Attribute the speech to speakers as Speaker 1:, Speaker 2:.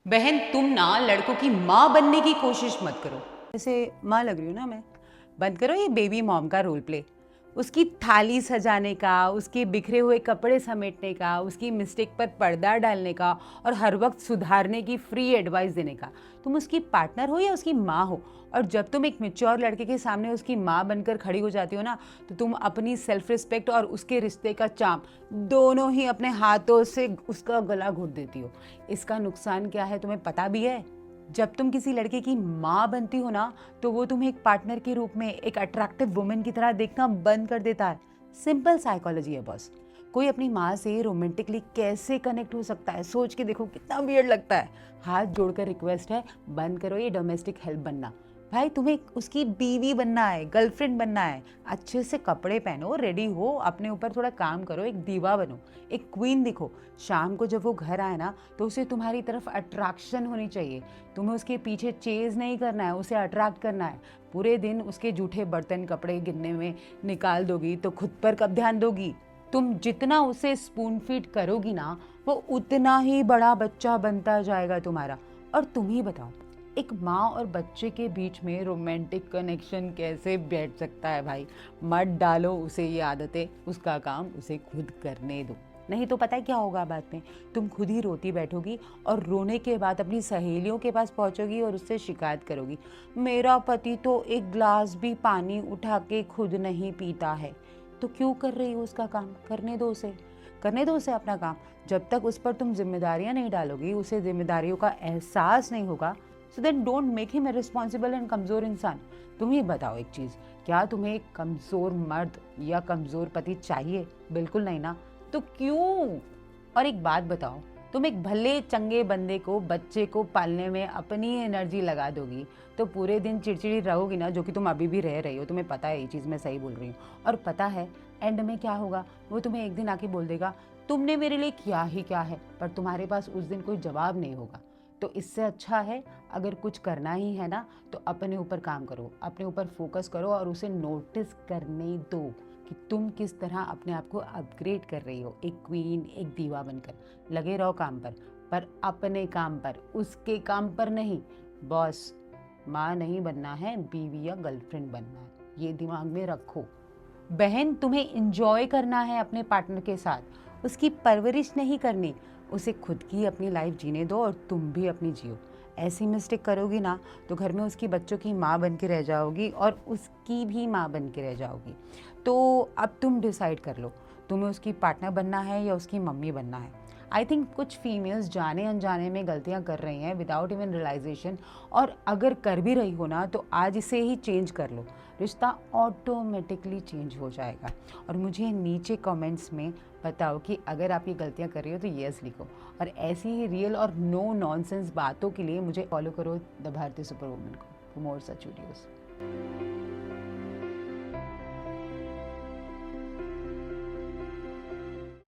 Speaker 1: बहन, तुम ना लड़कों की माँ बनने की कोशिश मत करो। जैसे माँ लग रही हूँ ना मैं। बंद करो ये बेबी मॉम का रोल प्ले। उसकी थाली सजाने का, उसके बिखरे हुए कपड़े समेटने का, उसकी मिस्टेक पर पर्दा डालने का और हर वक्त सुधारने की फ्री एडवाइस देने का। तुम उसकी पार्टनर हो या उसकी माँ हो, और जब तुम एक मैच्योर लड़के के सामने उसकी माँ बनकर खड़ी हो जाती हो ना, तो तुम अपनी सेल्फ रिस्पेक्ट और उसके रिश्ते का चार्म दोनों ही अपने हाथों से उसका गला घोट देती हो। इसका नुकसान क्या है तुम्हें पता भी है? जब तुम किसी लड़के की माँ बनती हो ना, तो वो तुम्हें एक पार्टनर के रूप में एक अट्रैक्टिव वुमेन की तरह देखना बंद कर देता है। सिंपल साइकोलॉजी है बॉस। कोई अपनी माँ से रोमांटिकली कैसे कनेक्ट हो सकता है, सोच के देखो कितना वियर्ड लगता है। हाथ जोड़कर रिक्वेस्ट है, बंद करो ये डोमेस्टिक हेल्प बनना। भाई, तुम्हें उसकी बीवी बनना है, गर्लफ्रेंड बनना है। अच्छे से कपड़े पहनो, रेडी हो, अपने ऊपर थोड़ा काम करो, एक दीवा बनो, एक क्वीन दिखो। शाम को जब वो घर आए ना, तो उसे तुम्हारी तरफ अट्रैक्शन होनी चाहिए। तुम्हें उसके पीछे चेज नहीं करना है, उसे अट्रैक्ट करना है। पूरे दिन उसके जूठे बर्तन कपड़े गिनने में निकाल दोगी तो खुद पर कब ध्यान दोगी? तुम जितना उसे स्पून फीड करोगी ना, वो उतना ही बड़ा बच्चा बनता जाएगा तुम्हारा। और तुम ही बताओ, एक माँ और बच्चे के बीच में रोमांटिक कनेक्शन कैसे बैठ सकता है भाई? मत डालो उसे ये आदतें, उसका काम उसे खुद करने दो। नहीं तो पता है क्या होगा बाद में? तुम खुद ही रोती बैठोगी और रोने के बाद अपनी सहेलियों के पास पहुंचोगी और उससे शिकायत करोगी, मेरा पति तो एक ग्लास भी पानी उठा के खुद नहीं पीता है। तो क्यों कर रही हो उसका काम? करने दो उसे अपना काम। जब तक उस पर तुम जिम्मेदारियां नहीं डालोगी, उसे जिम्मेदारियों का एहसास नहीं होगा, so then don't make him a responsible and कमज़ोर इंसान। तुम ही बताओ एक चीज़, क्या तुम्हें एक कमज़ोर मर्द या कमज़ोर पति चाहिए? बिल्कुल नहीं ना। तो क्यों? और एक बात बताओ, तुम एक भले चंगे बंदे को, बच्चे को पालने में अपनी एनर्जी लगा दोगी, तो पूरे दिन चिड़चिड़ी रहोगी ना, जो कि तुम अभी भी रह रही हो। तुम्हें पता है ये चीज़ मैं सही बोल रही हूँ। और पता है एंड में क्या होगा? वो तुम्हें एक दिन आके बोल देगा, तुमने मेरे लिए किया ही क्या है, पर तुम्हारे पास उस दिन कोई जवाब नहीं होगा। तो इससे अच्छा है, अगर कुछ करना ही है ना, तो अपने ऊपर काम करो, अपने ऊपर फोकस करो और उसे नोटिस करने दो कि तुम किस तरह अपने आप को अपग्रेड कर रही हो, एक क्वीन, एक दीवा बनकर। लगे रहो काम पर अपने काम पर, उसके काम पर नहीं। बॉस, माँ नहीं बनना है, बीवी या गर्लफ्रेंड बनना है, ये दिमाग में रखो। बहन, तुम्हें इंजॉय करना है अपने पार्टनर के साथ, उसकी परवरिश नहीं करनी। उसे खुद की अपनी लाइफ जीने दो और तुम भी अपनी जियो। ऐसी मिस्टेक करोगी ना, तो घर में उसकी बच्चों की माँ बन के रह जाओगी और उसकी भी माँ बन के रह जाओगी। तो अब तुम डिसाइड कर लो, तुम्हें उसकी पार्टनर बनना है या उसकी मम्मी बनना है। आई थिंक कुछ फीमेल्स जाने अनजाने में गलतियां कर रही हैं विदाउट इवन रियलाइजेशन। और अगर कर भी रही हो ना, तो आज इसे ही चेंज कर लो, रिश्ता ऑटोमेटिकली चेंज हो जाएगा। और मुझे नीचे कमेंट्स में बताओ कि अगर आप ये गलतियां कर रही हो तो यस लिखो। और ऐसी ही रियल और नो नॉनसेंस बातों के लिए मुझे फॉलो करो द भारतीय सुपर वुमन को, फॉर मोर सच वीडियोस।